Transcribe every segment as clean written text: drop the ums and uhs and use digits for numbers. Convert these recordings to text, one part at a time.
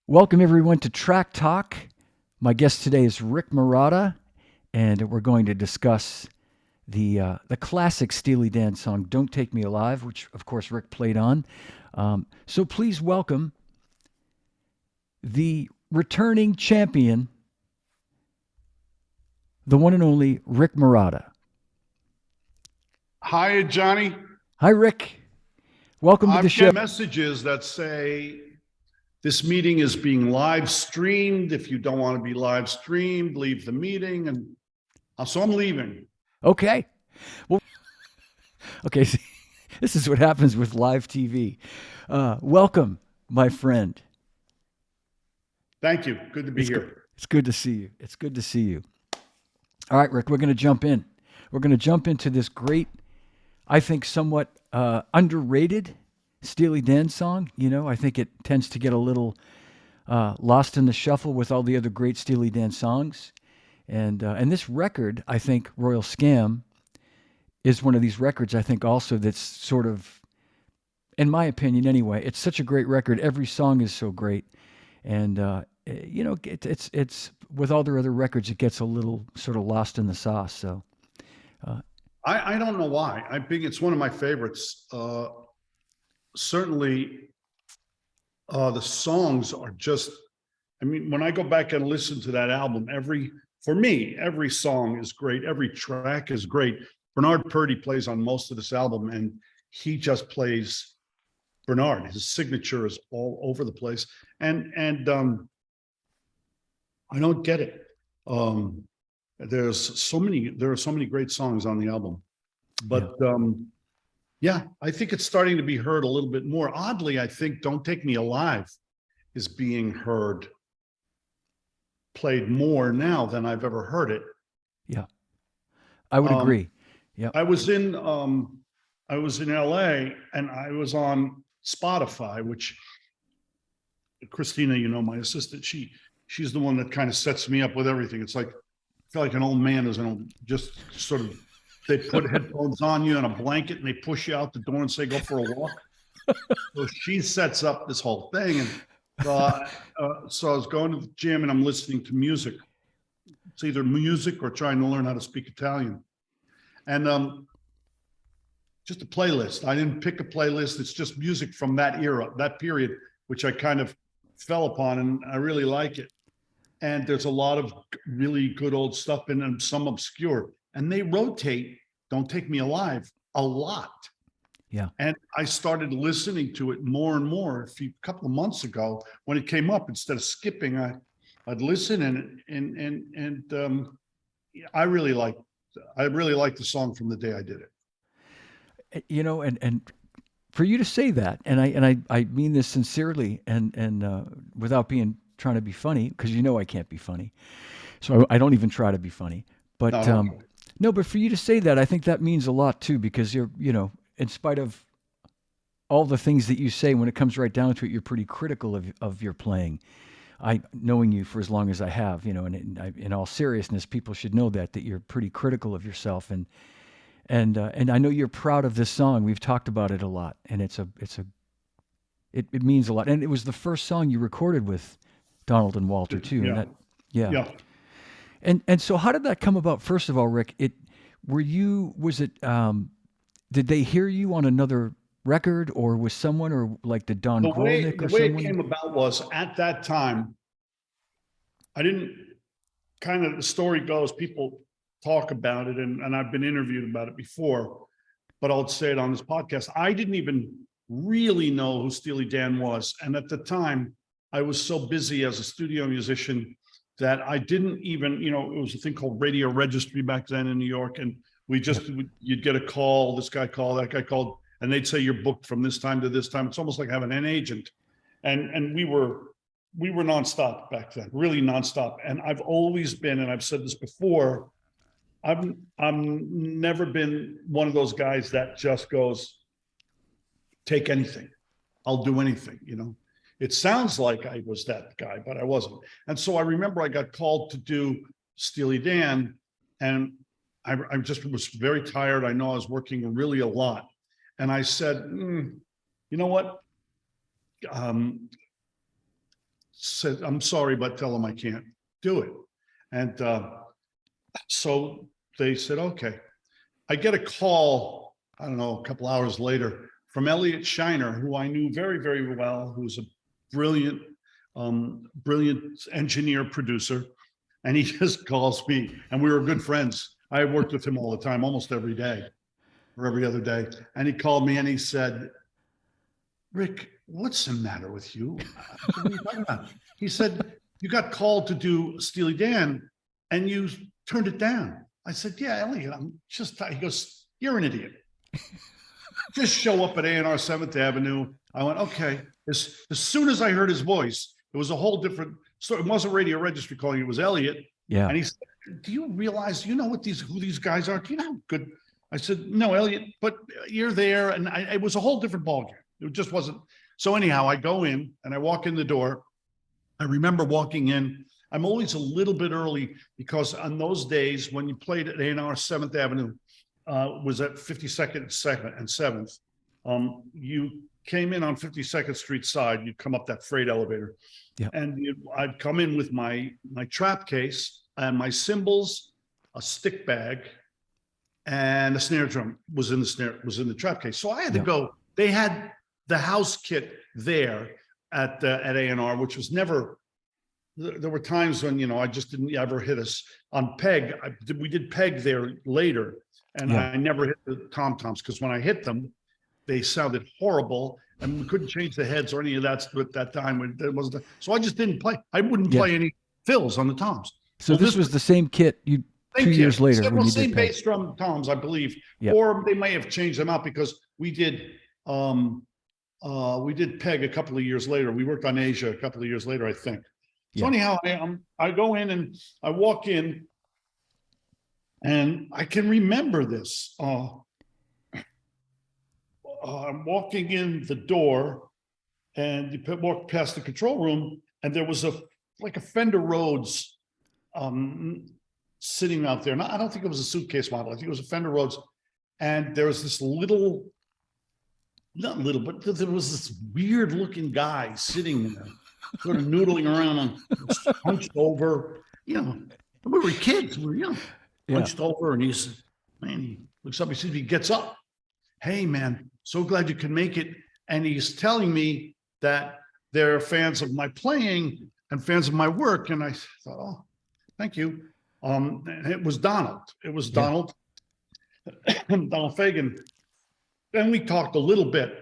Welcome everyone to Track Talk. My guest today is Rick Marotta, and we're going to discuss the classic Steely Dan song "Don't Take Me Alive," which of course Rick played on. So please welcome the returning champion, the one and only Rick Marotta. Hi, Johnny. Hi, Rick. Welcome to the I'm show. getting messages that say this meeting is being live streamed. If you don't want to be live streamed, leave the meeting. And so I'm leaving. Okay. Well, okay. See, this is what happens with live TV. Welcome, my friend. Thank you. Good to be It's good. here. It's good to see you. It's good to see you. All right, Rick, we're going to jump in. We're going to jump into this great, I think, somewhat underrated Steely Dan song. You know, I think it tends to get a little lost in the shuffle with all the other great Steely Dan songs. And this record, I think, Royal Scam, is one of these records. I think also that's sort of, in my opinion, anyway, it's such a great record. Every song is so great, and it's with all their other records, it gets a little sort of lost in the sauce. So uh, I don't know why. I think it's one of my favorites. Certainly, the songs are just, I mean, when I go back and listen to that album, for me, every song is great. Every track is great. Bernard Purdy plays on most of this album, and he just plays Bernard. His signature is all over the place, and I don't get it. Um, there are so many great songs on the album, yeah, but yeah, I think it's starting to be heard a little bit more. Oddly, I think "Don't Take Me Alive" is being played more now than I've ever heard it. yeah, I would Um, agree. Yeah, I was in LA and I was on Spotify, which Christina, my assistant, she's the one that kind of sets me up with everything. It's like I feel like an old man is just sort of, they put headphones on you and a blanket and they push you out the door and say go for a walk. So she sets up this whole thing, and so I was going to the gym and I'm listening to music. It's either music or trying to learn how to speak Italian, and just a playlist. I didn't pick a playlist. It's just music from that era, that period, which I kind of fell upon, and I really like it. And there's a lot of really good old stuff in and some obscure. And they rotate "Don't Take Me Alive" a lot. yeah. And I started listening to it more and more a couple of months ago when it came up. Instead of skipping, I'd listen, and I really like the song from the day I did it. And for you to say that, and I mean this sincerely, and without being trying to be funny, because I can't be funny, so I don't even try to be funny. No, But no. no, but for you to say that, I think that means a lot too, because in spite of all the things that you say, when it comes right down to it, you're pretty critical of your playing. I knowing you for as long as I have, and in all seriousness, people should know that you're pretty critical of yourself, and I know you're proud of this song. We've talked about it a lot, and it means a lot. And it was the first song you recorded with Donald and Walter too, and Yeah, that yeah. yeah. And so how did that come about? First of all, Rick, was it did they hear you on another record, or was someone, or like did Don Grolnick The or way it someone? came about was at that time, I didn't kind of, the story goes, people talk about it, and I've been interviewed about it before, but I'll say it on this podcast. I didn't even really know who Steely Dan was. And at the time, I was so busy as a studio musician that I didn't even, it was a thing called radio registry back then in New York. And Yeah. you'd get a call, this guy called, that guy called, and they'd say you're booked from this time to this time. It's almost like having an agent. And we were nonstop back then, really nonstop. And I've always been, and I've said this before, I'm never been one of those guys that just goes, take anything. I'll do anything. It sounds like I was that guy, but I wasn't. And so I remember I got called to do Steely Dan, and I just was very tired. I know I was working really a lot. And I said, you know what? said, I'm sorry, but tell them I can't do it. And so they said, okay. I get a call, I don't know, a couple hours later from Elliot Shiner, who I knew very, very well, who's a brilliant, brilliant engineer producer. And he just calls me, and we were good friends. I worked with him all the time, almost every day or every other day. And he called me and he said, Rick, what's the matter with you? I said, what are you talking about? He said, you got called to do Steely Dan and you turned it down. I said, yeah, Elliot, I'm just, he goes, you're an idiot. Just show up at A&R 7th Avenue. I went, okay. As soon as I heard his voice, it was a whole different story. It wasn't Radio Registry calling, it was Elliot. Yeah. And he said, do you realize, you know what who these guys are? Do you know how good? I said, no, Elliot, but you're there. And it was a whole different ballgame. It just wasn't. So anyhow, I go in and I walk in the door. I remember walking in. I'm always a little bit early because on those days when you played at A&R 7th Avenue, was at 52nd and 7th. You came in on 52nd Street side, you'd come up that freight elevator. Yeah. And I'd come in with my trap case and my cymbals, a stick bag, and a snare drum was in the trap case. So I had to go. They had the house kit there at A&R, which was never. There were times when, you know, I just didn't ever hit us on peg. We did peg there later, and I never hit the tom-toms because when I hit them, they sounded horrible, and we couldn't change the heads or any of that at that time. When it wasn't, so I just didn't play. I wouldn't play any fills on the toms. So well, this was the same kit you 2 years later. Well, same bass drum toms, I believe, or they may have changed them out because we did peg a couple of years later. We worked on Asia a couple of years later, I think. So anyhow, I go in and I walk in, and I can remember this. I'm walking in the door, and you walk past the control room, and there was a Fender Rhodes sitting out there. And I don't think it was a suitcase model. I think it was a Fender Rhodes, and there was this not little, but there was this weird looking guy sitting there, sort of noodling around and hunched over. You know, we were kids, we were young. Hunched over, and he looks up, he says, he gets up. Hey man, so glad you can make it. And he's telling me that they're fans of my playing and fans of my work. And I thought, oh, thank you. And it was Donald. It was Donald, Donald Fagan. And we talked a little bit,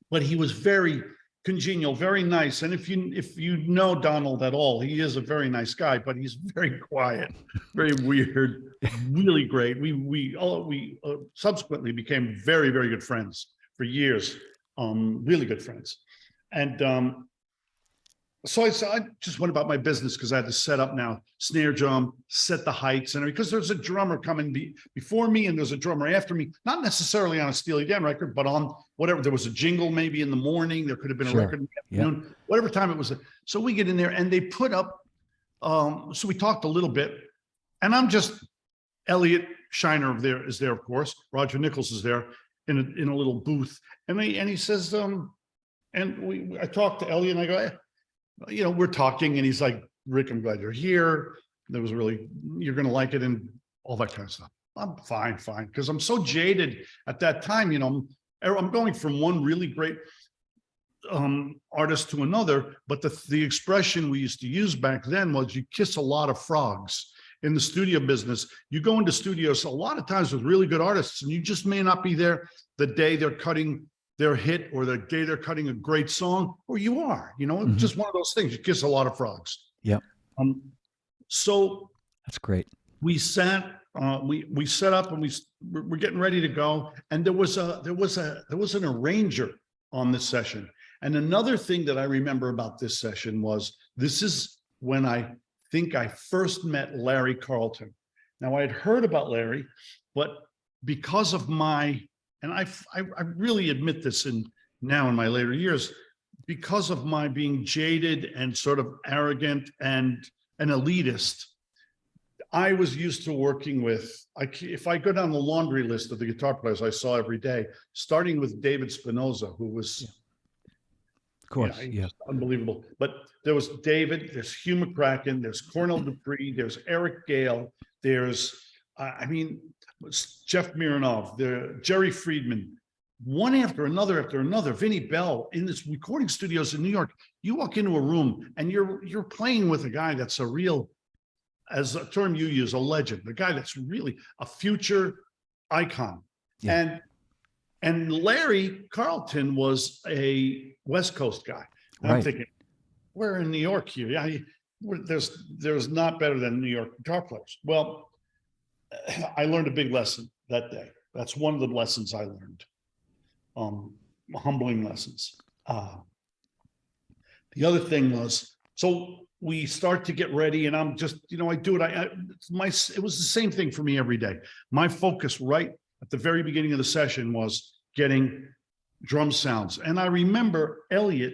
but he was very congenial, very nice. And if you know Donald at all, he is a very nice guy, but he's very quiet, very weird, really great. We subsequently became very, very good friends for years, really good friends. And so I just went about my business because I had to set up now snare drum, set the heights, and because there's a drummer coming before me and there's a drummer after me, not necessarily on a Steely Dan record, but on whatever. There was a jingle maybe in the morning. There could have been a record in the afternoon, whatever time it was. So we get in there and they put up. So we talked a little bit, and I'm just Elliot Shiner is there, of course. Roger Nichols is there in a little booth, and he says, I talked to Elliot and I go, you know, we're talking, and he's like, Rick, I'm glad you're here. You're going to like it, and all that kind of stuff. I'm fine. Because I'm so jaded at that time, you know, I'm going from one really great artist to another. But the expression we used to use back then was you kiss a lot of frogs in the studio business. You go into studios a lot of times with really good artists, and you just may not be there the day they're cutting their hit or the day they're cutting a great song, or you are, you know, just one of those things. You kiss a lot of frogs. Yeah. So that's great. We sat, we set up, and we're getting ready to go. And there was an arranger on this session. And another thing that I remember about this session was, this is when I think I first met Larry Carlton. Now I had heard about Larry, but because of and I really admit this now in my later years, because of my being jaded and sort of arrogant and an elitist, I was used to working with, if I go down the laundry list of the guitar players I saw every day, starting with David Spinoza, who was Of course, he's yeah. just unbelievable. But there was David, there's Hugh McCracken, there's Cornell Dupree, there's Eric Gale, there's, I mean, Jeff Mironov, Jerry Friedman, one after another, Vinnie Bell in this recording studios in New York. You walk into a room and you're playing with a guy that's a real, as a term you use, a legend, a guy that's really a future icon. Yeah. And Larry Carlton was a West Coast guy. And I'm Right. thinking, we're in New York here. Yeah, there's not better than New York guitar players. Well, I learned a big lesson that day. That's one of the lessons I learned. Humbling lessons. The other thing was, so we start to get ready, and I'm just, I do it. It was the same thing for me every day. My focus right at the very beginning of the session was getting drum sounds. And I remember Elliot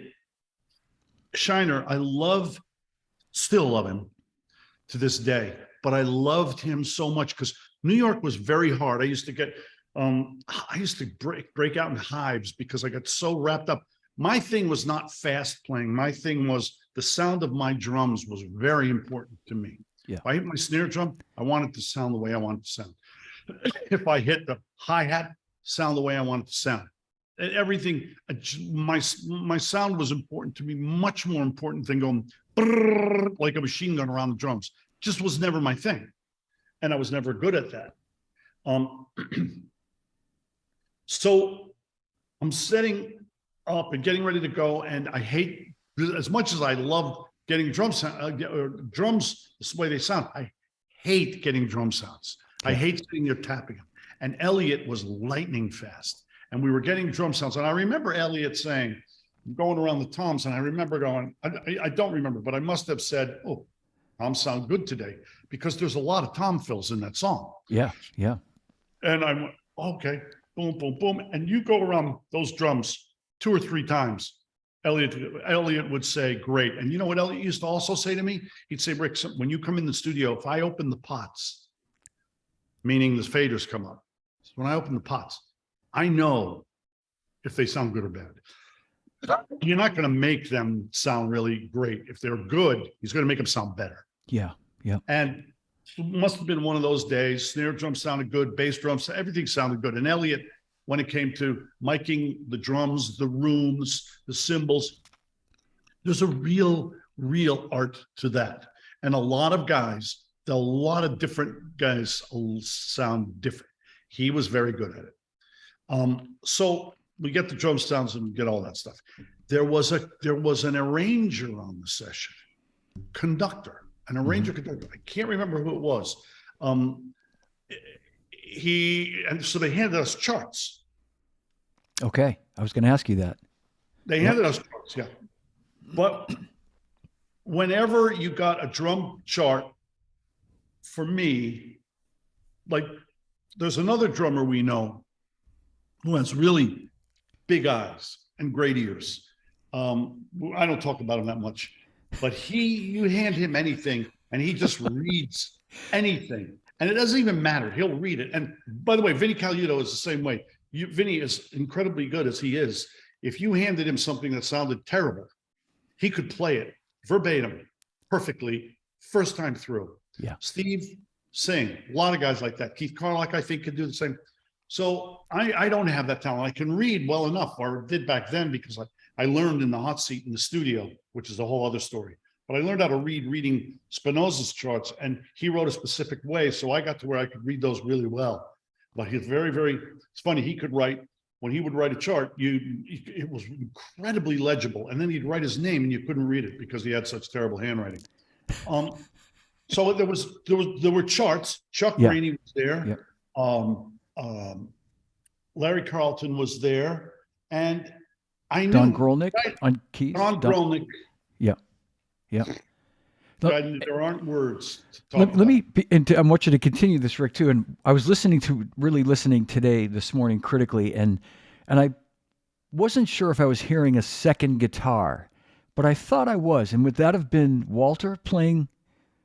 Shiner, still love him to this day, but I loved him so much because New York was very hard. I used to break out in hives because I got so wrapped up. My thing was not fast playing. My thing was the sound of my drums was very important to me. Yeah. If I hit my snare drum, I want it to sound the way I want it to sound. If I hit the hi-hat, sound the way I want it to sound. Everything, my sound was important to me, much more important than going like a machine gun around the drums. Just was never my thing. And I was never good at that. So I'm setting up and getting ready to go. And I hate, as much as I love getting drums the way they sound, I hate getting drum sounds. I hate sitting there tapping them. And Elliot was lightning fast. And we were getting drum sounds. And I remember Elliot saying, going around the toms, and I remember going, I don't remember, but I must have said, oh, toms sound good today, because there's a lot of tom fills in that song. Yeah, yeah. And I went, okay, boom, boom, boom. And you go around those drums 2 or 3 times. Elliot would say, great. And you know what Elliot used to also say to me? He'd say, Rick, when you come in the studio, if I open the pots, meaning the faders come up, so when I open the pots, I know if they sound good or bad. You're not going to make them sound really great. If they're good, he's going to make them sound better. Yeah, yeah. And it must have been one of those days. Snare drum sounded good, bass drums, everything sounded good. And Elliot, when it came to miking the drums, the rooms, the cymbals, there's a real art to that. And a lot of different guys sound different. He was very good at it. So we get the drum sounds and get all that stuff. There was an arranger on the session, an arranger conductor. I can't remember who it was. And so they handed us charts. Okay, I was going to ask you that. They handed us charts, yeah. But whenever you got a drum chart, for me, like there's another drummer we know who has really big eyes and great ears. I don't talk about him that much, but you hand him anything and he just reads anything. And it doesn't even matter. He'll read it. And by the way, Vinny Caluto is the same way. Vinny is incredibly good as he is. If you handed him something that sounded terrible, he could play it verbatim, perfectly, first time through. Yeah. Steve, same. A lot of guys like that. Keith Carlock, I think, could do the same. So I don't have that talent. I can read well enough, or did back then, because I learned in the hot seat in the studio, which is a whole other story. But I learned how to reading Spinoza's charts, and he wrote a specific way. So I got to where I could read those really well. But he's very, very, it's funny. He could write, when he would write a chart, it was incredibly legible. And then he'd write his name and you couldn't read it because he had such terrible handwriting. So there were charts. Chuck Rainey was there. Yeah. Larry Carlton was there. And I knew Don Grolnick on keys. Don Grolnick. Yeah. Yeah. There aren't words to talk let about. me, and I want you to continue this, Rick, too. And I was listening today, this morning, critically, and I wasn't sure if I was hearing a second guitar, but I thought I was. And would that have been Walter playing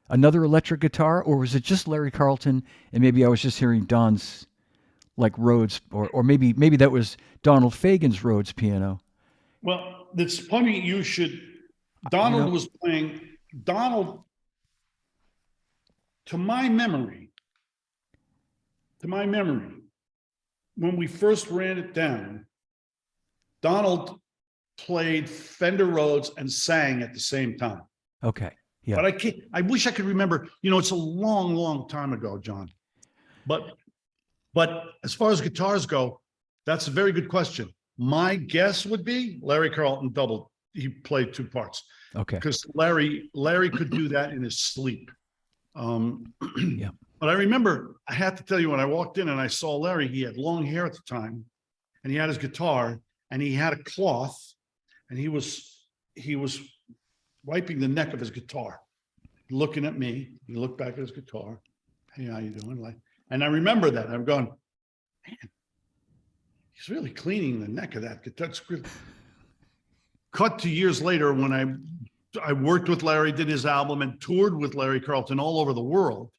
another electric guitar, or was it just Larry Carlton? And maybe I was just hearing Don's, like, Rhodes, or maybe that was Donald Fagen's Rhodes piano. Well, it's funny you should. You Donald know, was playing. Donald, to my memory, to my memory, when we first ran it down, Donald played Fender Rhodes and sang at the same time. okay. Yeah. But I can't, I wish I could remember, it's a long, long time ago, John. But as far as guitars go, that's a very good question. My guess would be Larry Carlton doubled. He played two parts Okay. because Larry could do that in his sleep. Yeah. But I remember, I have to tell you, when I walked in and I saw Larry, he had long hair at the time, and he had his guitar, and he had a cloth, and he was wiping the neck of his guitar, looking at me. He looked back at his guitar. Hey, how you doing? And I remember that. I'm going, man, he's really cleaning the neck of that guitar. Cut to years later when I worked with Larry, did his album, and toured with Larry Carlton all over the world.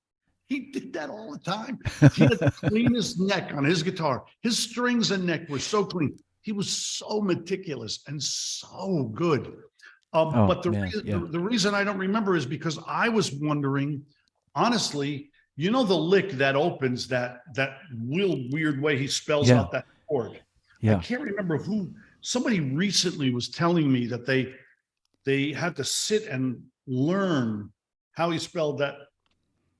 He did that all the time. He had the cleanest neck on his guitar. His strings and neck were so clean. He was so meticulous and so good. But the reason I don't remember is because I was wondering, honestly, the lick that opens that real weird way he spells out that chord. Yeah. I can't remember who. Somebody recently was telling me that they had to sit and learn how he spelled that,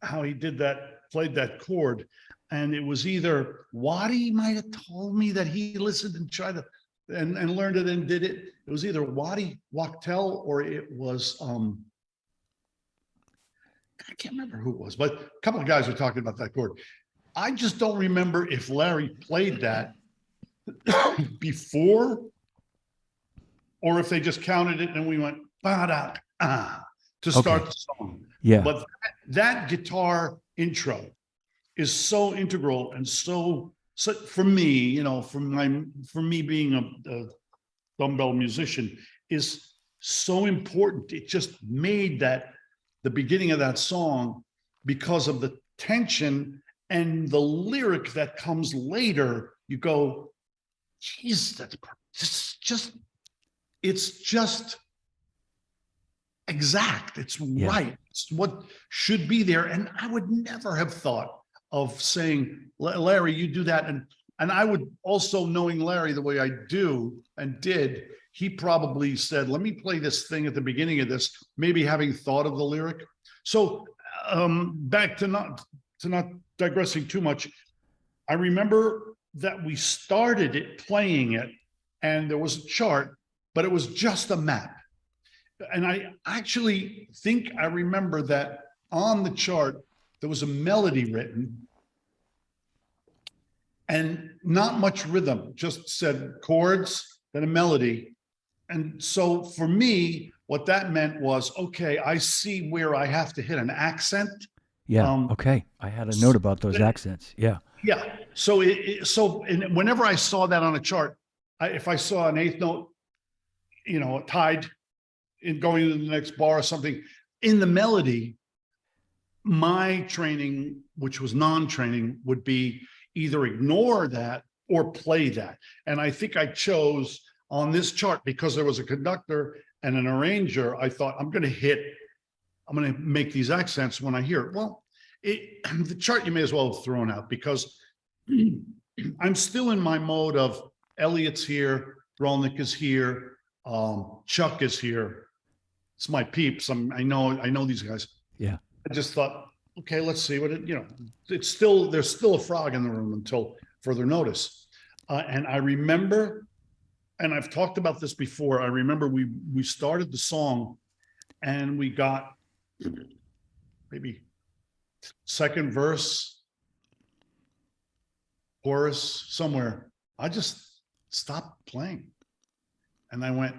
how he did that, played that chord. And it was either Waddy might have told me that he listened and tried to and learned it and did it. It was either Waddy Wachtel or it was I can't remember who it was, but a couple of guys were talking about that chord. I just don't remember if Larry played that before or if they just counted it and we went ba-da, to start the song. Yeah. But that guitar intro is so integral and so for me, for me being a dumbbell musician, is so important. It just made that the beginning of that song, because of the tension and the lyric that comes later, you go, geez, it's just exact. It's right. It's what should be there. And I would never have thought of saying, Larry, you do that. And I would also, knowing Larry the way I do and did, he probably said, let me play this thing at the beginning of this, maybe having thought of the lyric. So back to not digressing too much. I remember that we started playing it and there was a chart, but it was just a map. And I actually think I remember that on the chart, there was a melody written and not much rhythm, just said chords, then a melody. And so for me, what that meant was, okay, I see where I have to hit an accent. Yeah. Okay. I had a note about those accents. Yeah. Yeah. So and whenever I saw that on a chart, if I saw an eighth note, tied in going to the next bar or something in the melody, my training, which was non-training, would be either ignore that or play that. And I think I chose on this chart because there was a conductor and an arranger. I thought I'm going to make these accents when I hear it. Well, the chart you may as well have thrown out because I'm still in my mode of Elliot's here, Rolnick is here, Chuck is here. It's my peeps. I know these guys. Yeah. I just thought, okay, let's see what there's still a frog in the room until further notice. And I remember, and I've talked about this before, I remember we started the song and we got maybe second verse, chorus, somewhere. I just stopped playing. And I went,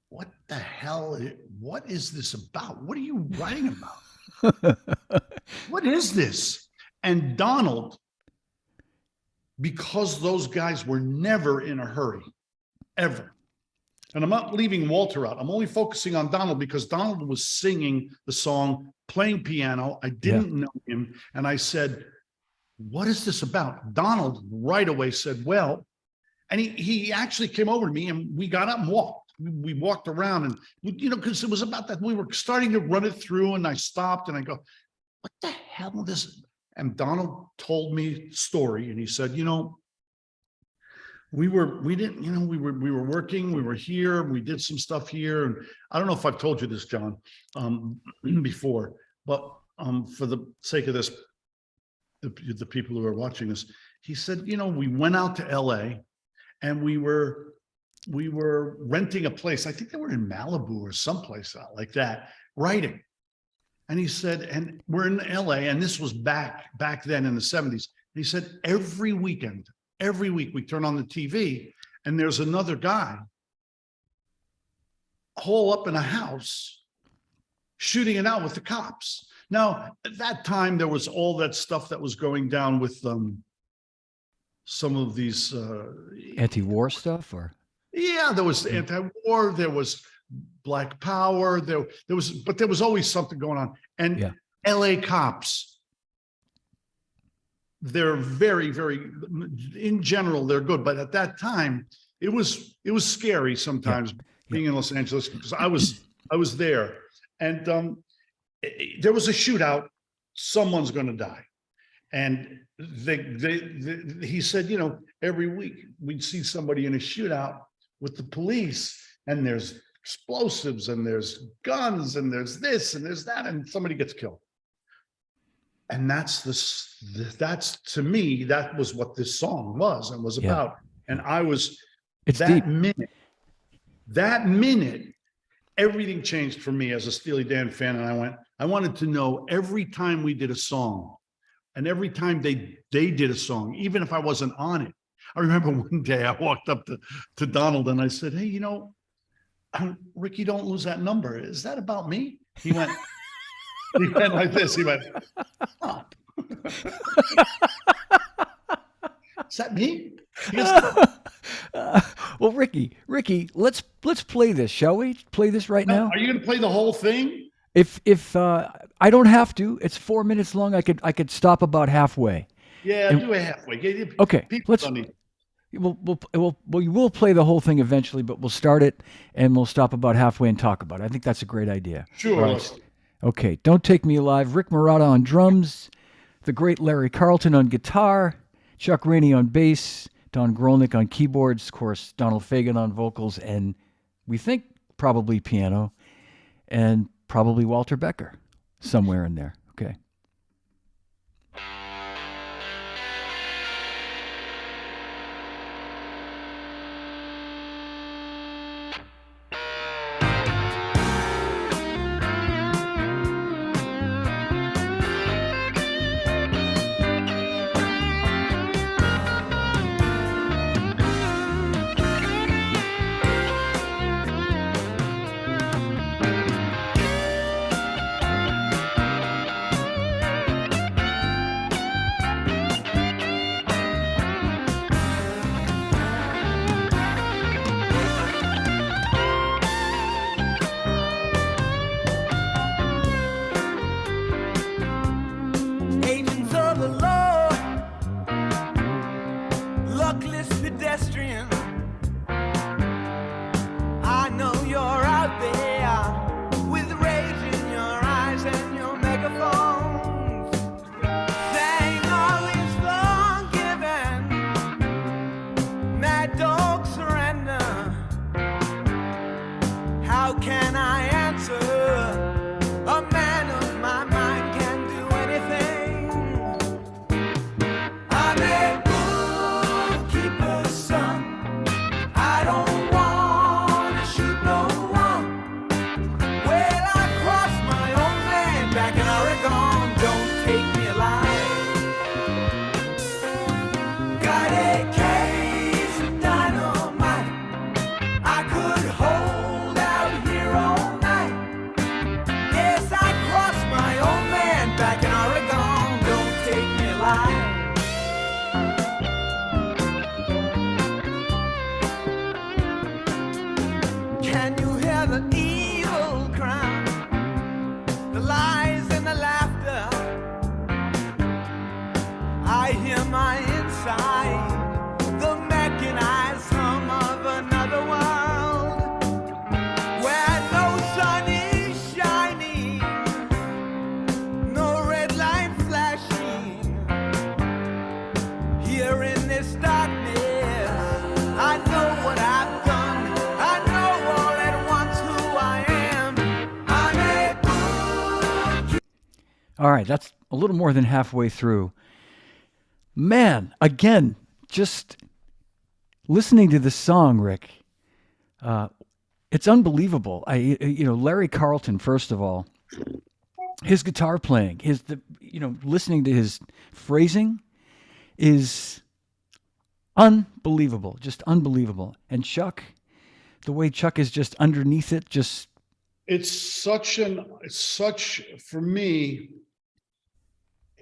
what the hell? What is this about? What are you writing about? What is this? And Donald, because those guys were never in a hurry, ever. And I'm not leaving Walter out. I'm only focusing on Donald because Donald was singing the song, playing piano. I didn't know him. And I said, what is this about? Donald right away said, well, And he actually came over to me and we got up and walked. We walked around and, you know, because it was about that we were starting to run it through and I stopped and I go, what the hell is this? And Donald told me the story and he said, you know, we were working, we were here, we did some stuff here. And I don't know if I've told you this, John, before, but for the sake of this, the people who are watching this, he said, you know, we went out to LA and we were renting a place. I think they were in Malibu or someplace out like that, writing. And he said, and we're in LA, and this was back then in the 70s. He said, every week we turn on the TV and there's another guy hole up in a house shooting it out with the cops. Now, at that time, there was all that stuff that was going down with some of these anti-war stuff, or yeah, there was anti-war, there was Black Power, there was always something going on. And LA cops, they're very, very, in general, they're good. But at that time, it was scary sometimes being in Los Angeles because I was there, and there was a shootout. Someone's going to die, and he said, you know, every week we'd see somebody in a shootout with the police, and there's explosives, and there's guns, and there's this, and there's that, and somebody gets killed. And that's to me, that was what this song was and was about. And it's that deep. That minute, everything changed for me as a Steely Dan fan. And I wanted to know every time we did a song and every time they did a song, even if I wasn't on it. I remember one day I walked up to Donald and I said, hey, you know, Ricky, don't lose that number. Is that about me? He went like this. He went, oh. Is that me? Well, Ricky, let's play this, shall we? Play this right now. Are you going to play the whole thing? If I don't have to, it's 4 minutes long. I could stop about halfway. Yeah, do it halfway. Okay, we'll play the whole thing eventually, but we'll start it and we'll stop about halfway and talk about it. I think that's a great idea. Sure. Right. Okay, Don't Take Me Alive. Rick Marotta on drums, the great Larry Carlton on guitar, Chuck Rainey on bass, Don Grolnick on keyboards, of course, Donald Fagen on vocals, and we think probably piano, and probably Walter Becker somewhere in there. Okay. All right, that's a little more than halfway through. Man, again, just listening to this song, Rick, uh, it's unbelievable. Larry Carlton, first of all, his guitar playing, listening to his phrasing is unbelievable, just unbelievable. And Chuck, the way Chuck is just underneath it, just for me,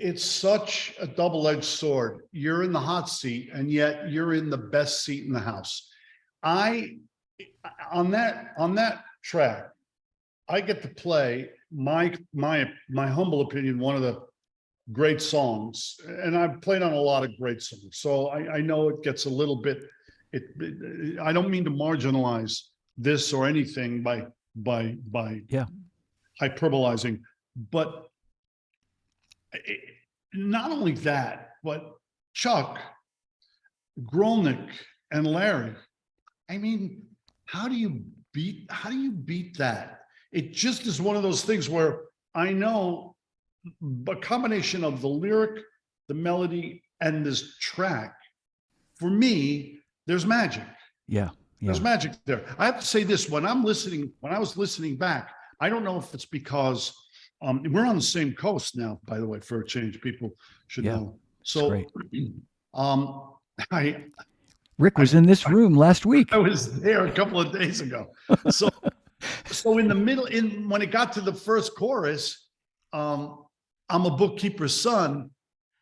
it's such a double-edged sword. You're in the hot seat, and yet you're in the best seat in the house. I on that track, I get to play my humble opinion, one of the great songs, and I've played on a lot of great songs. So I know it gets a little bit. I don't mean to marginalize this or anything by yeah, hyperbolizing, but not only that, but Chuck, Grolnick, and Larry. I mean, how do you beat that? It just is one of those things where I know a combination of the lyric, the melody, and this track. For me, there's magic. yeah, There's magic there. I have to say this: when I was listening back, I don't know if it's because we're on the same coast now, by the way, for a change. People should know. So, Rick was in this room last week. I was there a couple of days ago. So, in the middle, when it got to the first chorus, I'm a bookkeeper's son.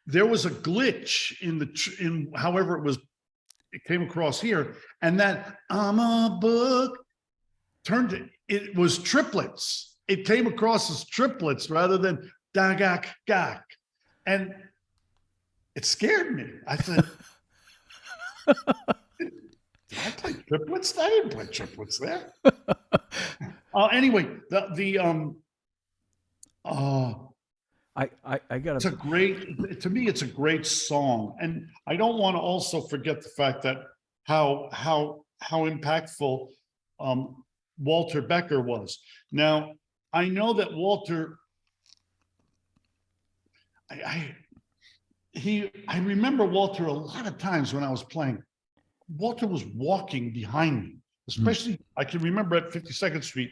There was a glitch in however it came across here, and that I'm a book it was triplets. It came across as triplets rather than dagak gak, and it scared me. I said, did I play triplets? I didn't play triplets there. Anyway, I got to me, it's a great song. And I don't want to also forget the fact that how impactful Walter Becker was. Now, I know that Walter, I remember Walter a lot of times when I was playing. Walter was walking behind me, especially I can remember at 52nd Street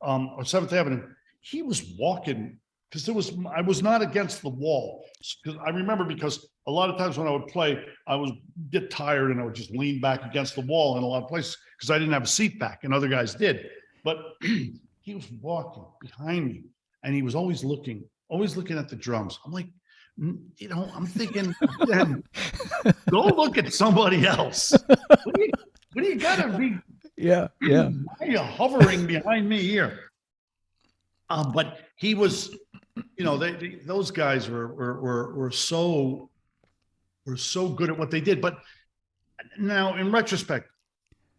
or 7th Avenue. He was walking because I was not against the wall. Because I remember, because a lot of times when I would play, I would get tired and I would just lean back against the wall in a lot of places because I didn't have a seat back and other guys did. But he was walking behind me and he was always looking at the drums. I'm like, I'm thinking, go look at somebody else. What do you gotta be? Yeah. Why are you hovering behind me here? But he was, those guys were so good at what they did. But now, in retrospect,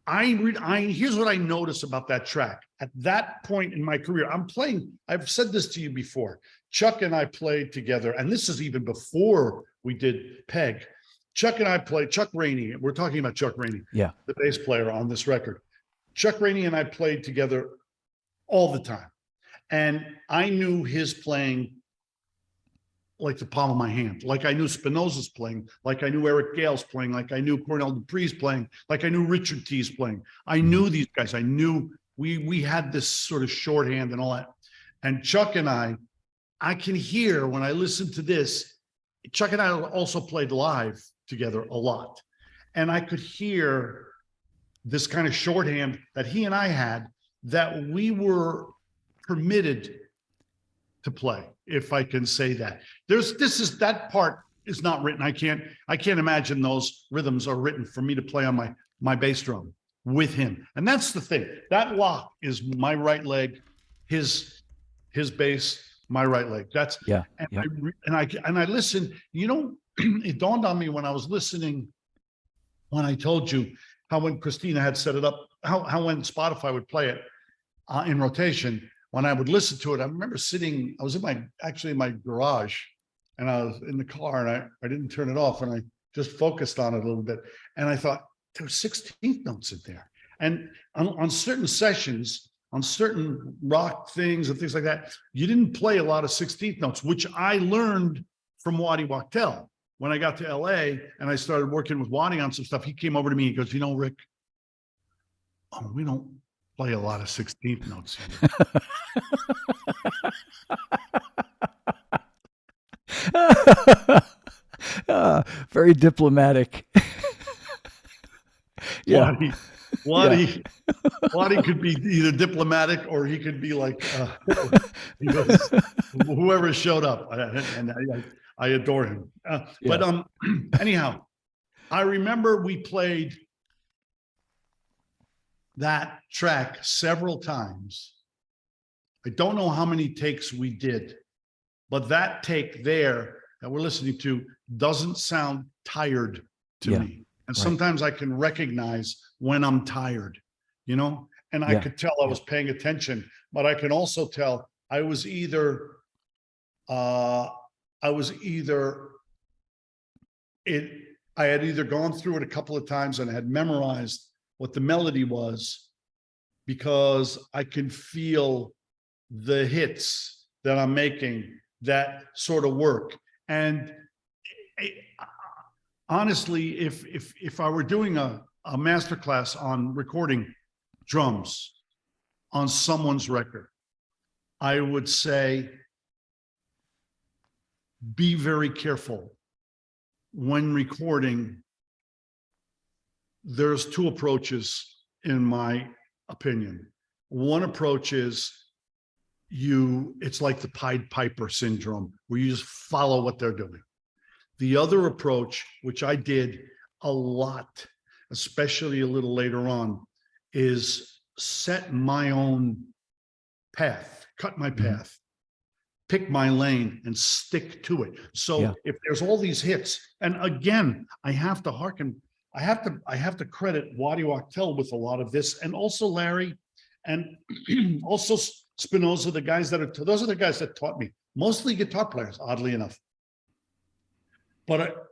here's what I notice about that track. At that point in my career, I'm playing. I've said this to you before. Chuck and I played together, and this is even before we did Peg. Chuck and I played. Chuck Rainey. We're talking about Chuck Rainey, the bass player on this record. Chuck Rainey and I played together all the time, and I knew his playing like the palm of my hand. Like I knew Spinoza's playing, like I knew Eric Gale's playing, like I knew Cornell Dupree's playing, like I knew Richard T's playing. I knew these guys. I knew we had this sort of shorthand and all that. And Chuck and I can hear when I listen to this, Chuck and I also played live together a lot. And I could hear this kind of shorthand that he and I had, that we were permitted to play, if I can say that. That part is not written. I can't imagine those rhythms are written for me to play on my bass drum with him. And that's the thing. That lock is my right leg, his bass, my right leg. That's and I listened, it dawned on me when I was listening, when I told you how when Christina had set it up, how when Spotify would play it in rotation, when I would listen to it, I remember I was in my garage, and I was in the car, and I didn't turn it off, and I just focused on it a little bit. And I thought, there were 16th notes in there. And on certain sessions, on certain rock things and things like that, you didn't play a lot of 16th notes, which I learned from Waddy Wachtel. When I got to LA and I started working with Waddy on some stuff, he came over to me and goes, Rick, we don't play a lot of 16th notes here. Very diplomatic. Yeah. Waddy could be either diplomatic or he could be like whoever showed up, and I adore him. But anyhow, I remember we played that track several times. I don't know how many takes we did, but that take there that we're listening to doesn't sound tired to me. And sometimes I can recognize when I'm tired, and I could tell I was paying attention, but I can also tell I was either I had either gone through it a couple of times and had memorized what the melody was, because I can feel the hits that I'm making that sort of work. And honestly, if I were doing a masterclass on recording drums on someone's record, I would say, be very careful when recording. There's two approaches, in my opinion. One approach is it's like the Pied Piper syndrome, where you just follow what they're doing. The other approach, which I did a lot, especially a little later on, is set my own path, cut my path, pick my lane and stick to it. So if there's all these hits, and again, I have to credit Waddy Wachtel with a lot of this, and also Larry, and also Spinoza, those are the guys that taught me, mostly guitar players, oddly enough. But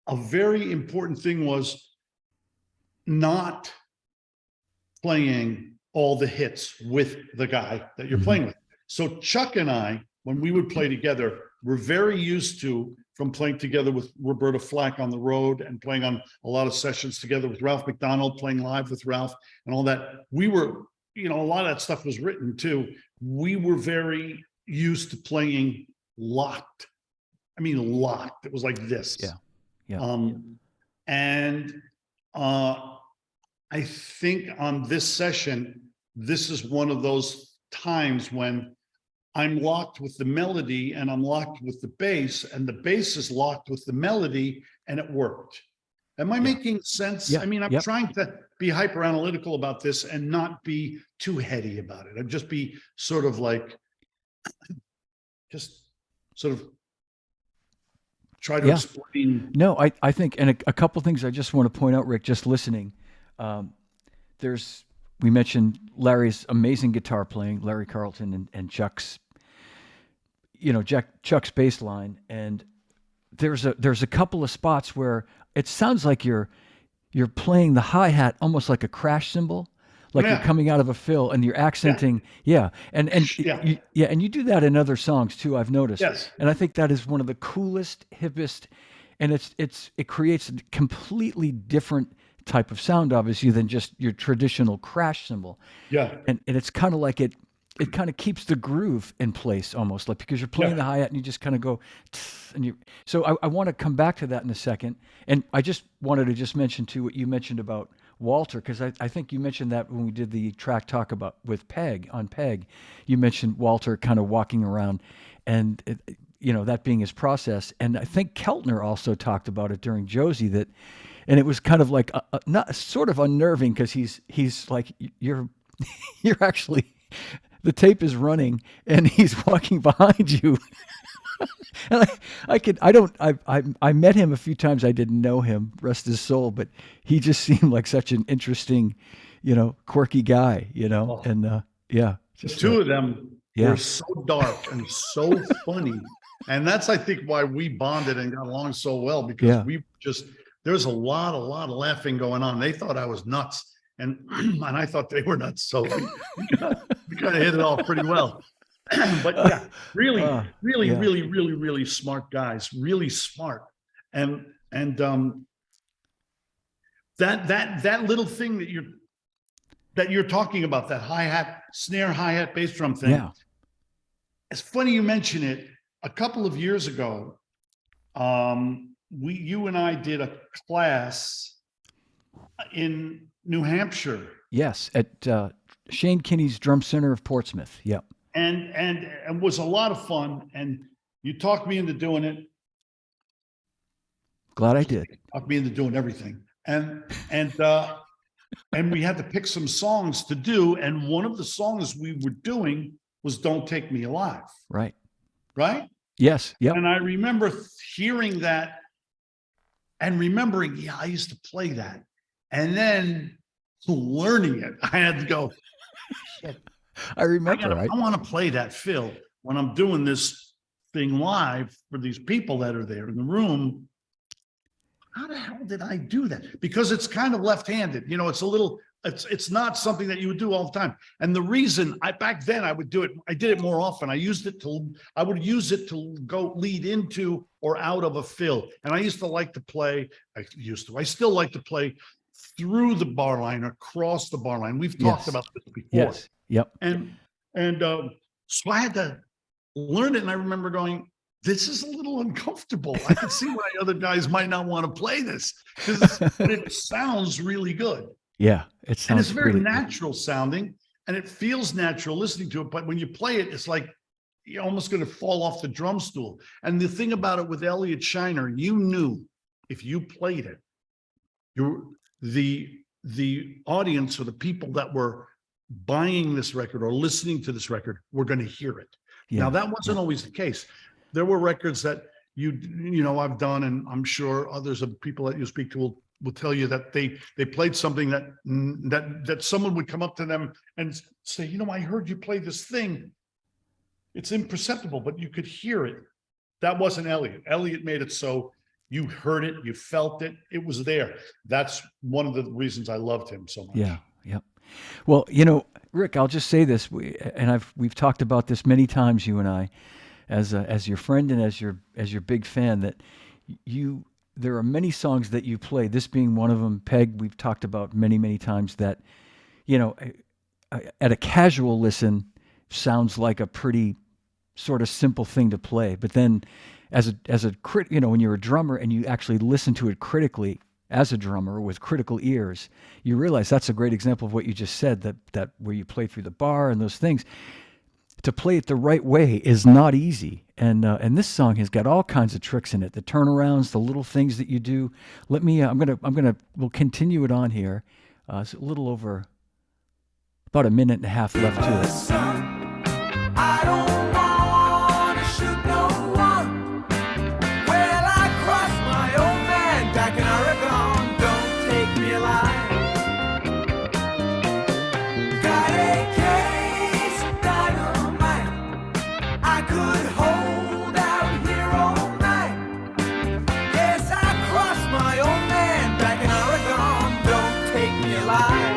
a very important thing was not playing all the hits with the guy that you're playing with. So Chuck and I, when we would play together, we're very used to, from playing together with Roberta Flack on the road and playing on a lot of sessions together with Ralph McDonald, playing live with Ralph and all that. We were, a lot of that stuff was written too. We were very used to playing locked. I mean, locked. It was like this. And I think on this session, this is one of those times when I'm locked with the melody and I'm locked with the bass, and the bass is locked with the melody, and it worked. Am I making sense? I mean, I'm trying to be hyper analytical about this and not be too heady about it. I'd just be sort of like, try to explain. No, I think, and a couple things I just want to point out, Rick, just listening. We mentioned Larry's amazing guitar playing, Larry Carlton, and Chuck's, Chuck's bass line. And there's a couple of spots where it sounds like you're playing the hi-hat almost like a crash cymbal, like you're coming out of a fill and you're accenting. And you do that in other songs too, I've noticed. And I think that is one of the coolest, hippest, and it creates a completely different type of sound, obviously, than just your traditional crash cymbal. And it's kind of like it kind of keeps the groove in place, almost like, because you're playing the hi-hat and you just kind of go, so I want to come back to that in a second. And I just wanted to just mention too what you mentioned about Walter, because I think you mentioned that when we did the track talk about with Peg, you mentioned Walter kind of walking around and that being his process. And I think Keltner also talked about it during Josie, and it was kind of like not sort of unnerving, because he's like, you're actually, the tape is running and he's walking behind you. And I met him a few times. I didn't know him, rest his soul, but he just seemed like such an interesting, quirky guy, and the two of them were so dark and so funny. And that's, I think, why we bonded and got along so well, because there's a lot of laughing going on. They thought I was nuts. and and I thought they were nuts. So we kind of hit it off pretty well. But yeah, really, really, yeah. really, really, really smart guys, really smart. And that little thing that you're talking about, that hi-hat, snare, hi-hat, bass drum thing. Yeah. It's funny you mention it. A couple of years ago, you and I did a class in New Hampshire. Yes, at Shane Kinney's Drum Center of Portsmouth. Yep. And it was a lot of fun. And you talked me into doing it. Glad I did. Talked me into doing everything. And we had to pick some songs to do. And one of the songs we were doing was "Don't Take Me Alive." Right. Right? Yes. Yep. And I remember hearing that and remembering, yeah, I used to play that. And then learning it, I had to go, shit, I remember. I want to play that fill when I'm doing this thing live for these people that are there in the room. How the hell did I do that? Because it's kind of left-handed. You know, it's not something that you would do all the time. And the reason back then I would do it, I did it more often. I would use it to go lead into or out of a fill. And I used to like to play, I still like to play through the bar line, across the bar line. We've talked about this before. Yes. Yep. And so I had to learn it. And I remember going, this is a little uncomfortable. I can see why other guys might not want to play this, but it sounds really good. Yeah, it sounds. And it's very really natural sounding, and it feels natural listening to it. But when you play it, it's like you're almost going to fall off the drum stool. And the thing about it with Elliot Shiner, you knew if you played it, the audience or the people that were buying this record or listening to this record were going to hear it. Yeah. Now that wasn't always the case. There were records that you know I've done, and I'm sure others of people that you speak to will tell you that they played something that someone would come up to them and say, you know, I heard you play this thing. It's imperceptible, but you could hear it. That wasn't Elliot. Elliot made it so you heard it, you felt it, it was there. That's one of the reasons I loved him so much. Yeah. Yep. Well, you know, Rick, I'll just say this, we've talked about this many times, you and I, as your friend and as your big fan, that there are many songs that you play, this being one of them. Peg, we've talked about many, many times, that, you know, at a casual listen sounds like a pretty sort of simple thing to play. But then as a crit, you know, when you're a drummer and you actually listen to it critically as a drummer with critical ears, you realize that's a great example of what you just said, that where you play through the bar and those things. To play it the right way is not easy, and this song has got all kinds of tricks in it. The turnarounds, the little things that you do. We'll continue it on here. It's a little over about a minute and a half left to it. I don't wanna shoot no one. Well, I crossed my old man back in Oregon. Don't take me alive. Got a case of dynamite. I could hold out here all night. Yes, I crossed my old man back in Oregon. Don't take me alive.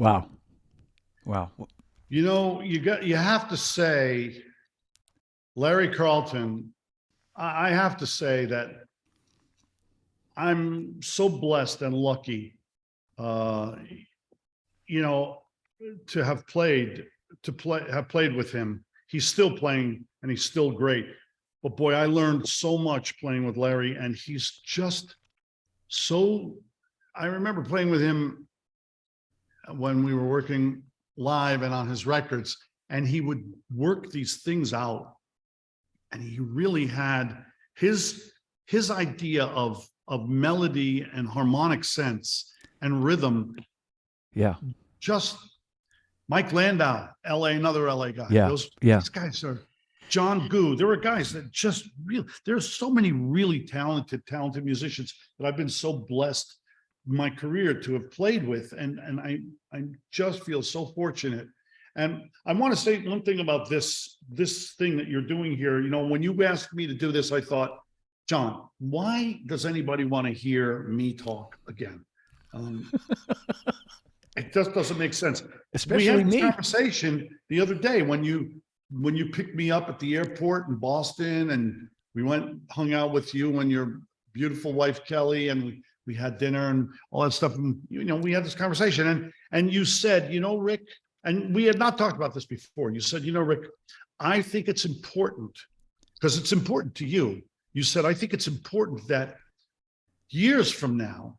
Wow. Wow. You have to say, Larry Carlton, I have to say that I'm so blessed and lucky, you know, have played with him. He's still playing and he's still great. But boy, I learned so much playing with Larry, and he's just so, I remember playing with him when we were working live and on his records, and he would work these things out. And he really had his idea of melody and harmonic sense and rhythm. Yeah. Just Mike Landau, LA, another LA guy. Yeah. These guys are John Goo. There were guys that just really, there's so many really talented musicians that I've been so blessed in my career to have played with. And I just feel so fortunate. And I want to say one thing about this thing that you're doing here. You know, when you asked me to do this, I thought, John, why does anybody want to hear me talk again? It just doesn't make sense. Especially we had this me. conversation the other day when you picked me up at the airport in Boston, and we hung out with you and your beautiful wife Kelly, and we had dinner and all that stuff. And we had this conversation, and you said, Rick, and we had not talked about this before. You said, Rick, I think it's important because it's important to you. You said, I think it's important that years from now,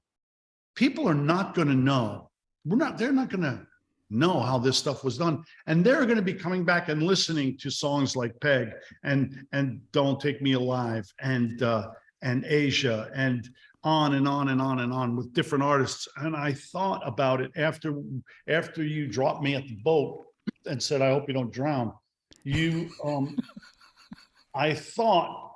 people are not going to know. They're not going to know how this stuff was done. And they're going to be coming back and listening to songs like Peg and Don't Take Me Alive and Asia and on and on and on and on with different artists. And I thought about it after you dropped me at the boat and said, I hope you don't drown. I thought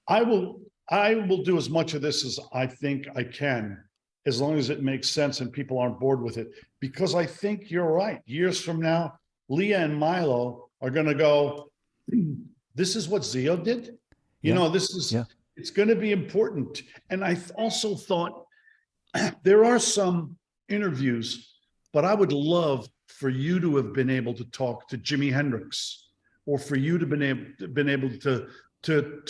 I will do as much of this as I think I can, as long as it makes sense and people aren't bored with it. Because I think you're right. Years from now, Leah and Milo are going to go, this is what Zio did. It's going to be important. And I also thought there are some interviews, but I would love for you to have been able to talk to Jimi Hendrix, or for you to been able to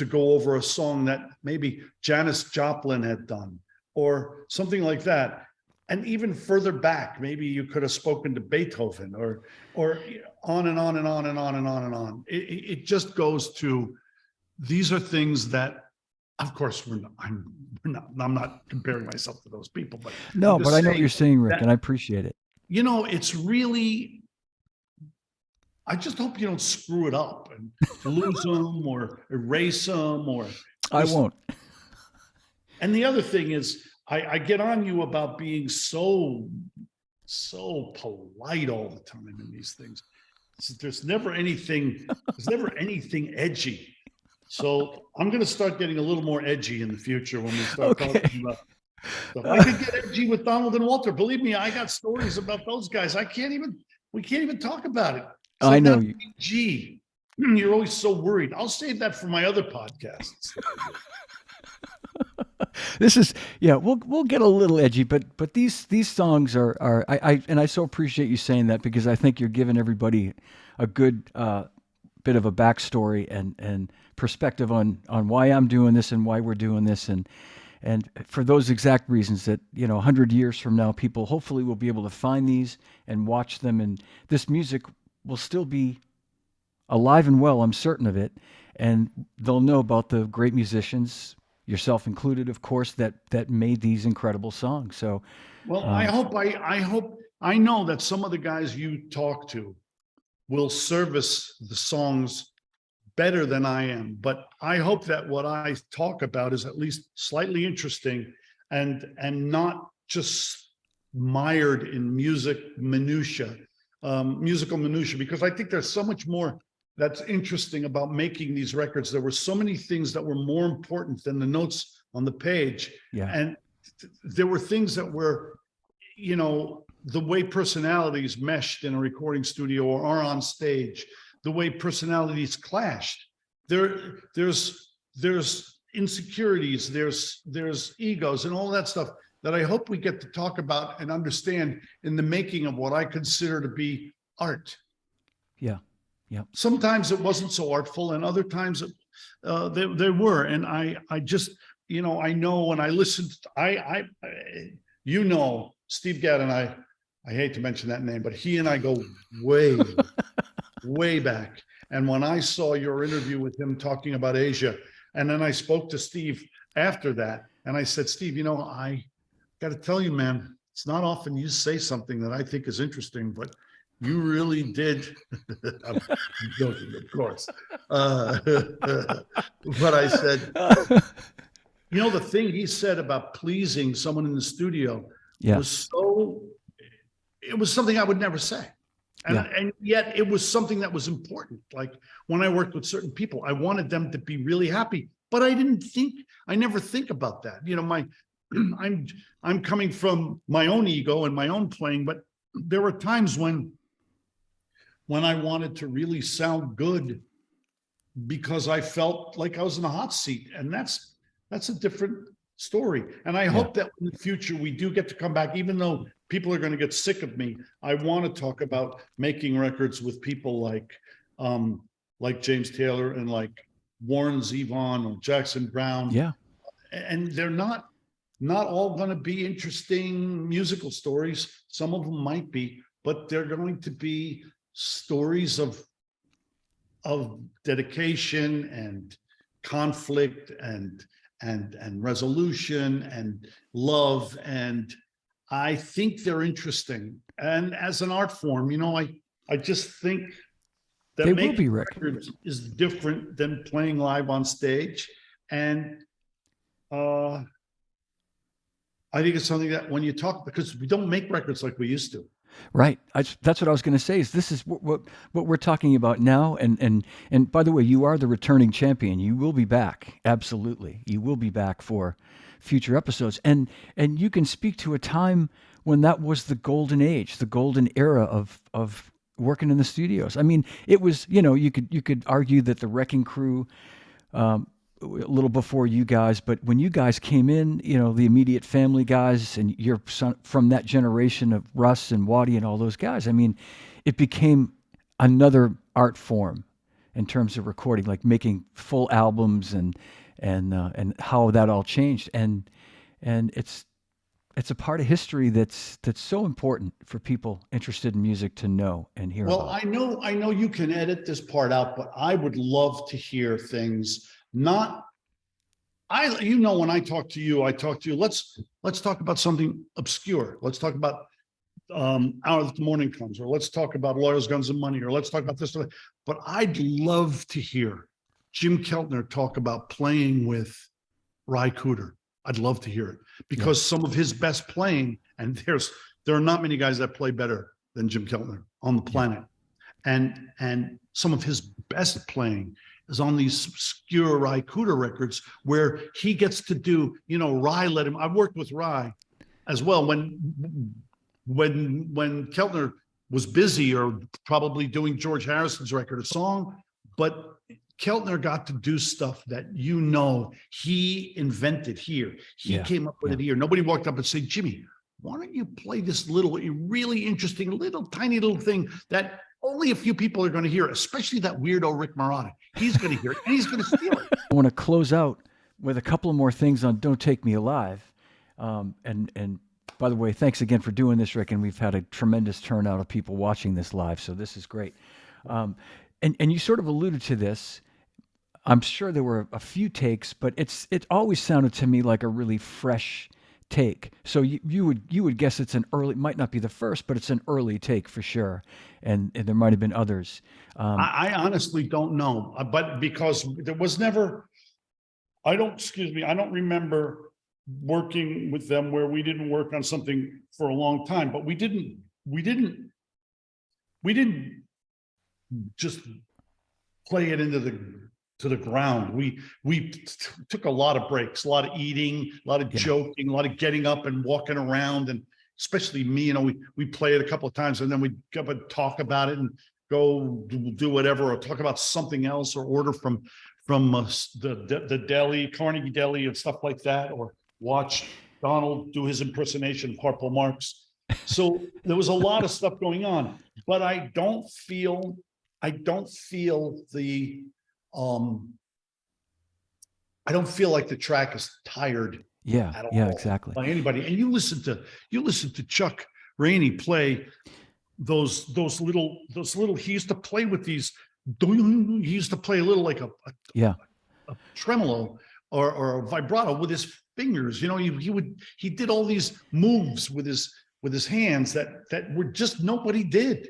go over a song that maybe Janis Joplin had done, or something like that. And even further back, maybe you could have spoken to Beethoven, or on and on and on and on and on and on. It just goes to, these are things that, of course, I'm not comparing myself to those people, but no, but I know what you're saying, Rick, and I appreciate it. It's really, I just hope you don't screw it up and lose them or erase them, or I won't. And the other thing is, I get on you about being so polite all the time in these things. There's never anything edgy. So I'm going to start getting a little more edgy in the future when we start talking about stuff. I could get edgy with Donald and Walter. Believe me, I got stories about those guys. We can't even talk about it. So I know you. Gee, you're always so worried. I'll save that for my other podcasts. This is, we'll get a little edgy, but these songs are I so appreciate you saying that, because I think you're giving everybody a good bit of a backstory and perspective on why I'm doing this and why we're doing this, and for those exact reasons that 100 years from now, people hopefully will be able to find these and watch them, and this music will still be alive and well. I'm certain of it, and they'll know about the great musicians, yourself included, of course, that made these incredible songs. So, well, I know that some of the guys you talk to will service the songs better than I am, but I hope that what I talk about is at least slightly interesting and not just mired in musical minutia, because I think there's so much more that's interesting about making these records. There were so many things that were more important than the notes on the page. Yeah. And there were things that were, the way personalities meshed in a recording studio or are on stage, the way personalities clashed. There's insecurities, there's egos and all that stuff that I hope we get to talk about and understand in the making of what I consider to be art. Yeah. Yeah. Sometimes it wasn't so artful, and other times they were. And I just, I know when I listened, Steve Gadd and I hate to mention that name, but he and I go way, way back. And when I saw your interview with him talking about Asia, and then I spoke to Steve after that, and I said, Steve, I got to tell you, man, it's not often you say something that I think is interesting, but you really did. I'm joking, of course. But I said, the thing he said about pleasing someone in the studio it was something I would never say. And yet it was something that was important. Like when I worked with certain people, I wanted them to be really happy, but I never think about that. I'm coming from my own ego and my own playing, but there were times when I wanted to really sound good because I felt like I was in a hot seat, and that's a different story. And I hope that in the future we do get to come back, even though people are going to get sick of me. I want to talk about making records with people like James Taylor and like Warren Zevon or Jackson Brown. Yeah. And they're not all going to be interesting musical stories. Some of them might be, but they're going to be stories of dedication and conflict and resolution and love. And I think they're interesting. And as an art form, I just think that they will be, making Rick. records is different than playing live on stage. And I think it's something that when you talk, because we don't make records like we used to. Right. That's what I was going to say. Is this is what we're talking about now? And by the way, you are the returning champion. You will be back. Absolutely, you will be back for future episodes. And you can speak to a time when that was the golden age, the golden era of working in the studios. I mean, it was. You could argue that the Wrecking Crew. A little before you guys, but when you guys came in, the immediate family guys, and you're from that generation of Russ and Waddy and all those guys. I mean, it became another art form in terms of recording, like making full albums and how that all changed. And it's a part of history that's so important for people interested in music to know and hear about. Well, I know you can edit this part out, but I would love to hear things. When I talk to you, let's talk about something obscure. Let's talk about Hour That the Morning Comes, or let's talk about Lawyers, Guns, and Money, or let's talk about this. But I'd love to hear Jim Keltner talk about playing with Ry Cooder. I'd love to hear it, because some of his best playing, and there are not many guys that play better than Jim Keltner on the planet. And some of his best playing is on these obscure Ry Cooder records where he gets to do, Ry let him. I've worked with Ry as well when Keltner was busy or probably doing George Harrison's record, a song, but Keltner got to do stuff that he invented here. He came up with it here. Nobody walked up and said, Jimmy, why don't you play this really interesting, tiny little thing that only a few people are going to hear, especially that weirdo Rick Marotta. He's going to hear it, and he's going to steal it. I want to close out with a couple of more things on Don't Take Me Alive. And by the way, thanks again for doing this, Rick. And we've had a tremendous turnout of people watching this live, so this is great. And you sort of alluded to this. I'm sure there were a few takes, but it always sounded to me like a really fresh take. So you would guess it's an early, might not be the first, but it's an early take for sure. And there might have been others. I honestly don't know, but because there was never, I don't remember working with them where we didn't work on something for a long time, but we didn't just play it into the ground. We took a lot of breaks, a lot of eating, a lot of joking, a lot of getting up and walking around, and especially me, we play it a couple of times and then we'd go and talk about it and go do whatever, or talk about something else, or order from the deli, Carnegie Deli and stuff like that, or watch Donald do his impersonation of Harpo Marx. So there was a lot of stuff going on, but I don't feel the, I don't feel like the track is tired Yeah. at Yeah, all exactly. by anybody. And you listen to Chuck Rainey play those little, he used to play with these, he used to play a little like a Yeah. tremolo or a vibrato with his fingers. You know, he did all these moves with his hands that were just nobody did.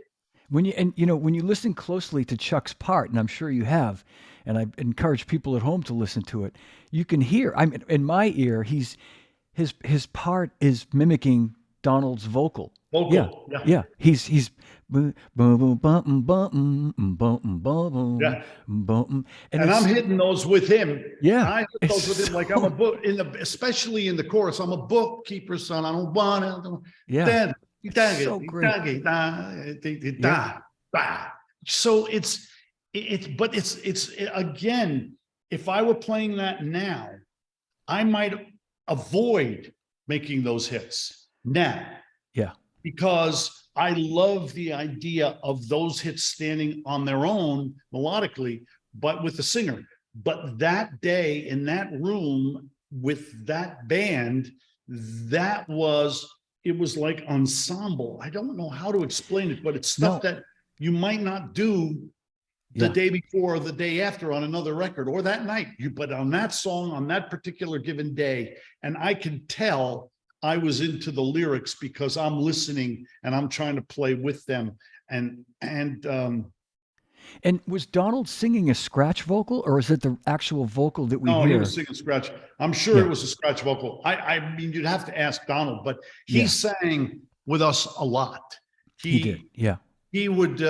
When you listen closely to Chuck's part, and I'm sure you have, and I encourage people at home to listen to it, you can hear, I'm in my ear, his part is mimicking Donald's vocal. Vocal, Yeah. yeah. Yeah. He's boom boom bum bum bum bum Yeah. bum, And I'm hitting those with him. Yeah, I hit it's those with him like I'm a book especially in the chorus. I'm a bookkeeper's son. I don't want to. Yeah. So great. So it's again, if I were playing that now, I might avoid making those hits now. Yeah. Because I love the idea of those hits standing on their own melodically, but with the singer. But that day in that room with that band, it was like ensemble. I don't know how to explain it, but it's stuff that you might not do the day before or the day after on another record or that night. But on that song, on that particular given day, and I can tell I was into the lyrics because I'm listening and I'm trying to play with them. And was Donald singing a scratch vocal, or is it the actual vocal that we no, hear? he was singing scratch. I'm sure it was a scratch vocal. I mean, you'd have to ask Donald, but he sang with us a lot. He did. Yeah. He would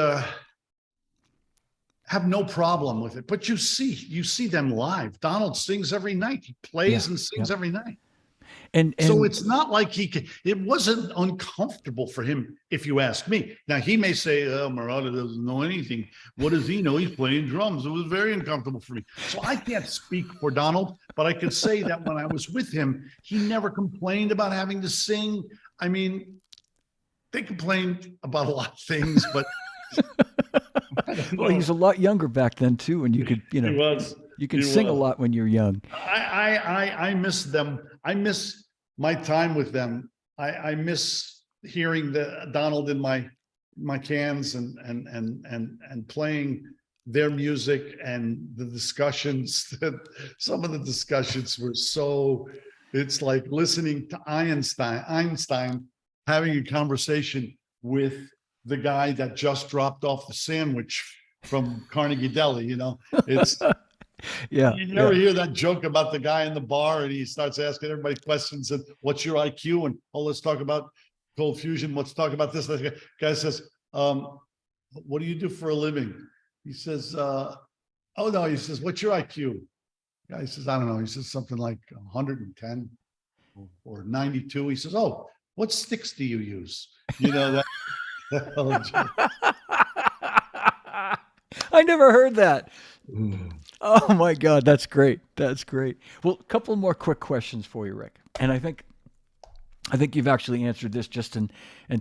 have no problem with it. But you see them live. Donald sings every night. He plays and sings every night. And so it's not like it wasn't uncomfortable for him, if you ask me. Now, he may say, oh, Marotta doesn't know anything. What does he know? He's playing drums. It was very uncomfortable for me. So I can't speak for Donald, but I could say that when I was with him, he never complained about having to sing. I mean, they complained about a lot of things, but well, he's a lot younger back then too, and you could, he was. You can sing a lot when you're young. I miss them. I miss my time with them. I miss hearing the Donald in my cans and playing their music and the discussions. Some of the discussions were so. It's like listening to Einstein having a conversation with the guy that just dropped off the sandwich from Carnegie Deli. You know, it's. Yeah. You never hear that joke about the guy in the bar and he starts asking everybody questions and what's your IQ? And let's talk about cold fusion. Let's talk about this. The guy says, what do you do for a living? He says, oh no, he says, what's your IQ? The guy says, I don't know. He says something like 110 or 92. He says, oh, what sticks do you use? You know, that. I never heard that. Oh my God, that's great. That's great. Well, a couple more quick questions for you, Rick. And I think you've actually answered this just in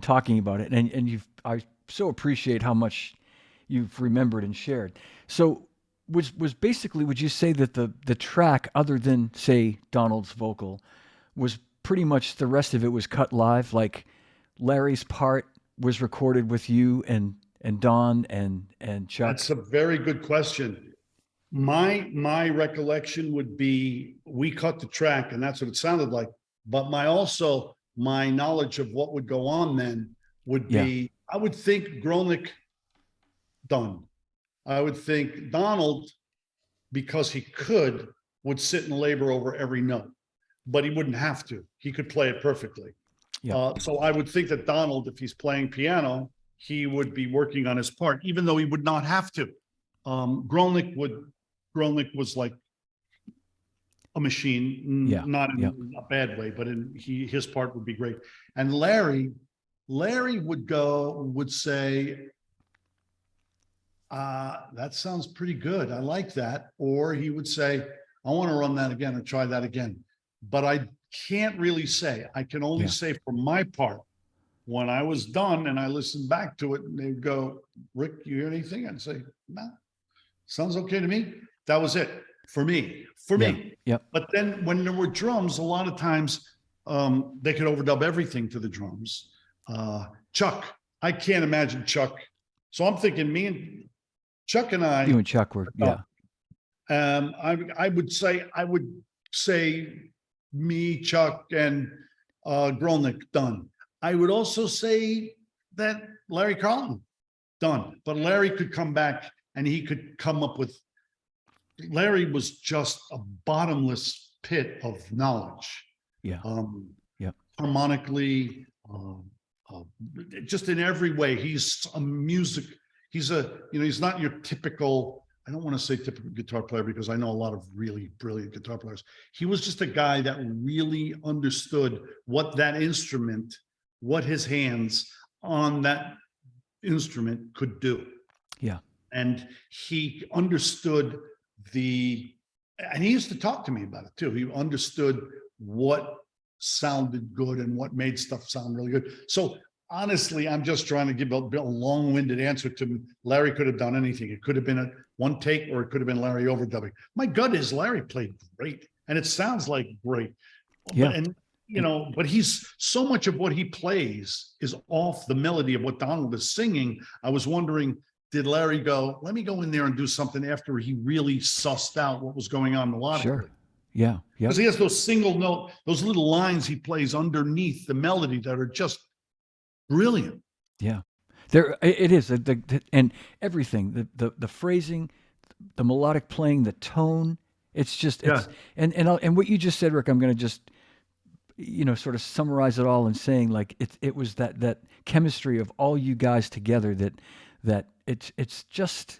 talking about it. And I so appreciate how much you've remembered and shared. So was basically, would you say that the track, other than say Donald's vocal, was pretty much the rest of it was cut live? Like Larry's part was recorded with you and Don and Chuck? That's a very good question. My recollection would be we cut the track and that's what it sounded like. But my knowledge of what would go on then would be, I would think Grolnick done. I would think Donald, because he would sit and labor over every note, but he wouldn't have to. He could play it perfectly. Yeah. So I would think that Donald, if he's playing piano, he would be working on his part, even though he would not have to. Grolnick was like a machine, not in a bad way, but his part would be great. And Larry would say, that sounds pretty good. I like that. Or he would say, I want to run that again or try that again. But can't really say. I can only Yeah. say for my part, when I was done and I listened back to it and they'd go, Rick, you hear anything? I'd say, no, sounds okay to me. That was it for me, Yeah. Yep. But then when there were drums, a lot of times they could overdub everything to the drums. Chuck, I can't imagine Chuck. So I'm thinking me and Chuck and I, You and Chuck were, yeah. I would say me, Chuck, and Grolnick done. I would also say that Larry Carlton done, but Larry could come back and he could come up with. Larry was just a bottomless pit of knowledge. Yeah. Yep. Harmonically, just in every way. He's a music. He's he's not your typical. I don't want to say typical guitar player because I know a lot of really brilliant guitar players. He was just a guy that really understood what that instrument, what his hands on that instrument could do. Yeah. And he understood and he used to talk to me about it too. He understood what sounded good and what made stuff sound really good. So honestly, I'm just trying to give a long-winded answer to Larry could have done anything. It could have been a one take, or it could have been Larry overdubbing. My gut is Larry played great, and it sounds like great. Yeah. But he's so much of what he plays is off the melody of what Donald is singing. I was wondering, did Larry go, let me go in there and do something after he really sussed out what was going on melodically? Sure. Yeah. Yeah. Because he has those single note, those little lines he plays underneath the melody that are just brilliant. Yeah. There it is. And everything, the phrasing, the melodic playing, the tone, it's just, and what you just said, Rick, I'm going to just, sort of summarize it all in saying like, it was that chemistry of all you guys together that it's just,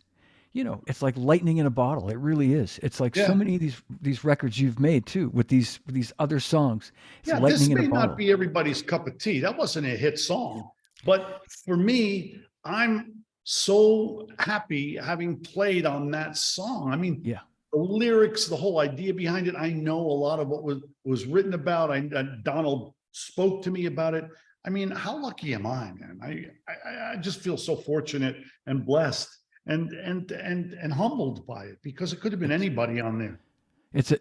it's like lightning in a bottle. It really is. It's like so many of these records you've made too with these other songs. It's lightning this in may a bottle. not be everybody's cup of tea. That wasn't a hit song, but for me, I'm so happy having played on that song. I mean, Yeah. the lyrics, the whole idea behind it. I know a lot of what was written about. Donald spoke to me about it. I mean, how lucky am I, man? I just feel so fortunate and blessed and humbled by it, because it could have been anybody on there.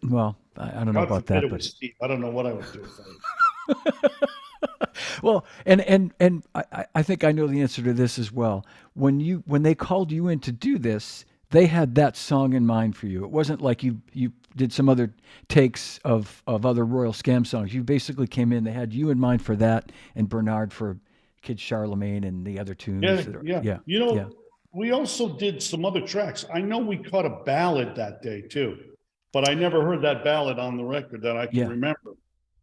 Well, I don't know about that, It but was Steve. I don't know what I would do if I. well, and I think I know the answer to this as well. When they called you in to do this, they had that song in mind for you. It wasn't like you did some other takes of other Royal Scam songs. You basically came in, they had you in mind for that, and Bernard for Kid Charlemagne and the other tunes. Yeah. We also did some other tracks. I know we cut a ballad that day too, but I never heard that ballad on the record that I can remember.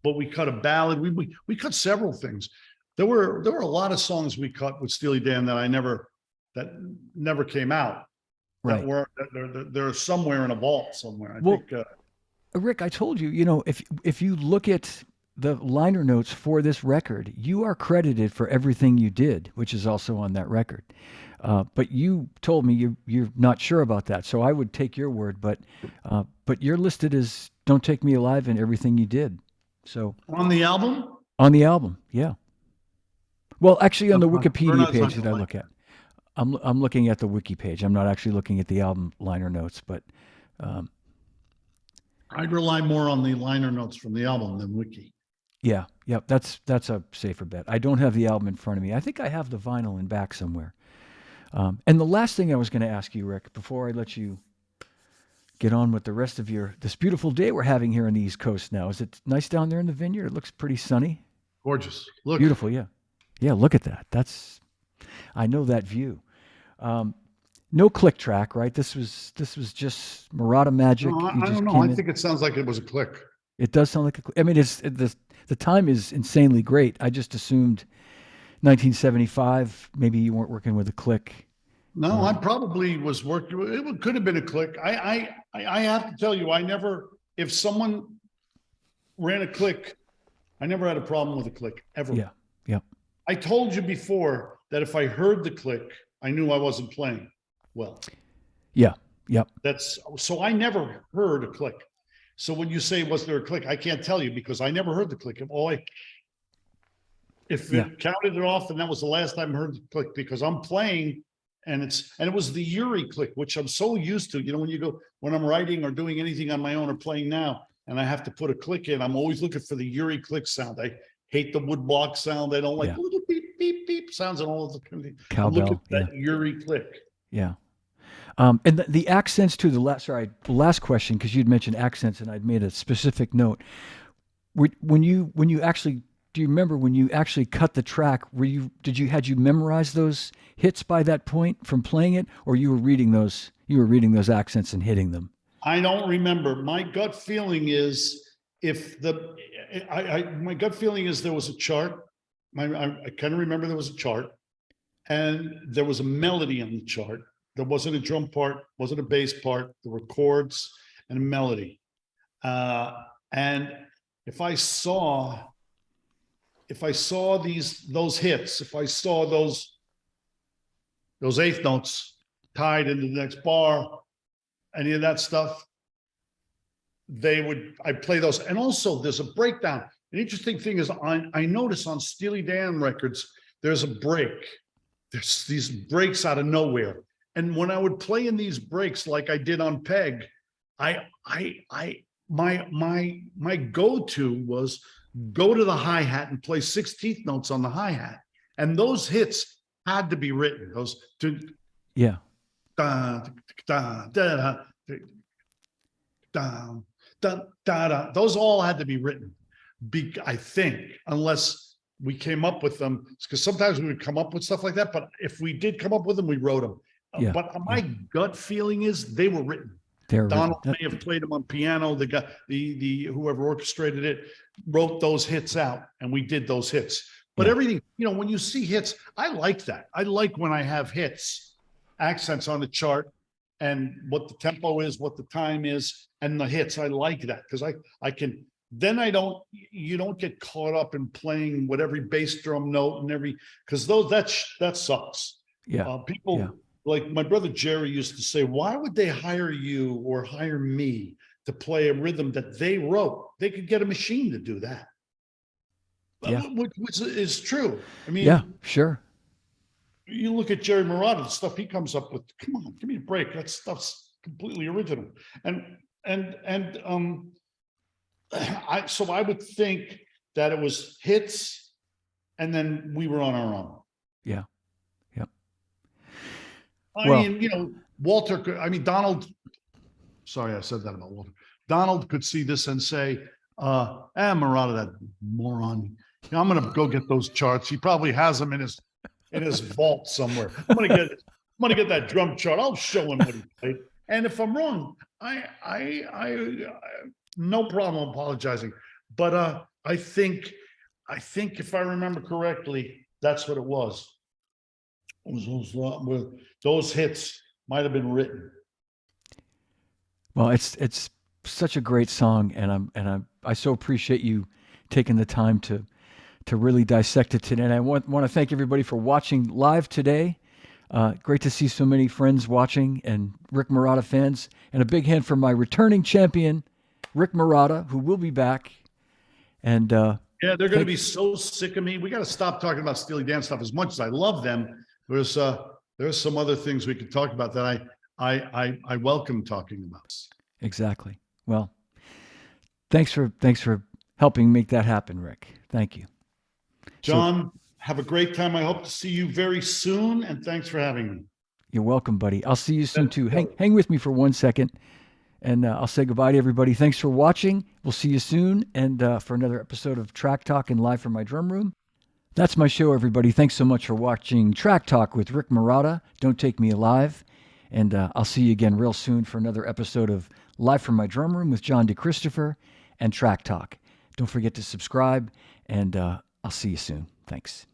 But we cut a ballad. We cut several things. There were a lot of songs we cut with Steely Dan that never came out. Right. They're somewhere in a vault somewhere. I think. Rick, I told you, if you look at the liner notes for this record, you are credited for everything you did, which is also on that record. But you told me you're not sure about that, so I would take your word. But you're listed as "Don't Take Me Alive" and everything you did. So on the album. On the album, yeah. Well, actually, on the Wikipedia page that I look at, I'm looking at the wiki page. I'm not actually looking at the album liner notes, but. I'd rely more on the liner notes from the album than wiki. Yeah, that's a safer bet. I don't have the album in front of me. I think I have the vinyl in back somewhere. And the last thing I was going to ask you, Rick, before I let you get on with the rest of this beautiful day we're having here on the East Coast now. Is it nice down there in the vineyard? It looks pretty sunny. Gorgeous. Look. Beautiful, yeah. Yeah, look at that. I know that view. No click track, right? This was just Marotta magic. No, I don't know. I think it sounds like it was a click. It does sound like a click. I mean, the time is insanely great. I just assumed 1975. Maybe you weren't working with a click. No, I probably was working. It could have been a click. I have to tell you, if someone ran a click, I never had a problem with a click ever. Yeah. I told you before that if I heard the click, I knew I wasn't playing well. Yeah. Yep. So I never heard a click. So when you say, was there a click? I can't tell you because I never heard the click. If Yeah. it counted it off, then that was the last time I heard the click because I'm playing and it was the Uri click, which I'm so used to. You know, when I'm writing or doing anything on my own or playing now, and I have to put a click in, I'm always looking for the Uri click sound. I hate the wood block sound. I don't like Yeah. little beep, beep, beep sounds and all of the I'm Cowbell. looking for that Uri click. Yeah. And the accents too. The last question, because you'd mentioned accents, and I'd made a specific note. When you actually, do you remember when you actually cut the track? Had you memorized those hits by that point from playing it, or you were reading those accents and hitting them? I don't remember. My gut feeling is my gut feeling is there was a chart. I kind of remember there was a chart, and there was a melody on the chart. There wasn't a drum part, wasn't a bass part. There were chords and a melody. And if I saw those hits, if I saw those eighth notes tied into the next bar, any of that stuff, I'd play those. And also there's a breakdown. An interesting thing is I notice on Steely Dan records, there's a break. There's these breaks out of nowhere. And when I would play in these breaks, like I did on Peg, my go-to was go to the hi-hat and play 16th notes on the hi-hat. And those hits had to be written. Those Yeah. da, da, da, da, da, da. Those all had to be written. I think, unless we came up with them, because sometimes we would come up with stuff like that. But if we did come up with them, we wrote them. Yeah, but my gut feeling is they were written. Donald may have played them on piano. The guy, the whoever orchestrated it, wrote those hits out, and we did those hits. But everything, when you see hits, I like that. I like when I have hits, accents on the chart, and what the tempo is, what the time is, and the hits. I like that because I can. Then you don't get caught up in playing with every bass drum note and because that sucks. Yeah. People. Yeah. Like my brother Jerry used to say, why would they hire you or hire me to play a rhythm that they wrote? They could get a machine to do that. Yeah. Which is true. I mean, yeah, sure. You look at Jerry Marotta, the stuff he comes up with, come on, give me a break. That stuff's completely original. So I would think that it was hits and then we were on our own. Yeah. I mean, Walter could, Donald, sorry, I said that about Walter. Donald could see this and say, Marotta, that moron. I'm going to go get those charts. He probably has them in his vault somewhere. I'm going to get that drum chart. I'll show him what he played. And if I'm wrong, I no problem apologizing. But I think if I remember correctly, that's what it was. Those hits might have been written. Well, it's such a great song, and I so appreciate you taking the time to really dissect it today. And I want to thank everybody for watching live today. Great to see so many friends watching and Rick Marotta fans, and a big hand for my returning champion, Rick Marotta, who will be back. And yeah, they're going to be so sick of me. We got to stop talking about Steely Dan stuff. As much as I love them, there's some other things we could talk about that I welcome talking about. Exactly. Well, thanks for helping make that happen, Rick. Thank you. John, have a great time. I hope to see you very soon, and thanks for having me. You're welcome, buddy. I'll see you soon too. Hang with me for 1 second, and I'll say goodbye to everybody. Thanks for watching. We'll see you soon, and for another episode of Track Talk and Live from my drum room. That's my show, everybody. Thanks so much for watching Track Talk with Rick Marotta. Don't Take Me Alive. And I'll see you again real soon for another episode of Live from my drum room with John DeChristopher and Track Talk. Don't forget to subscribe, and I'll see you soon. Thanks.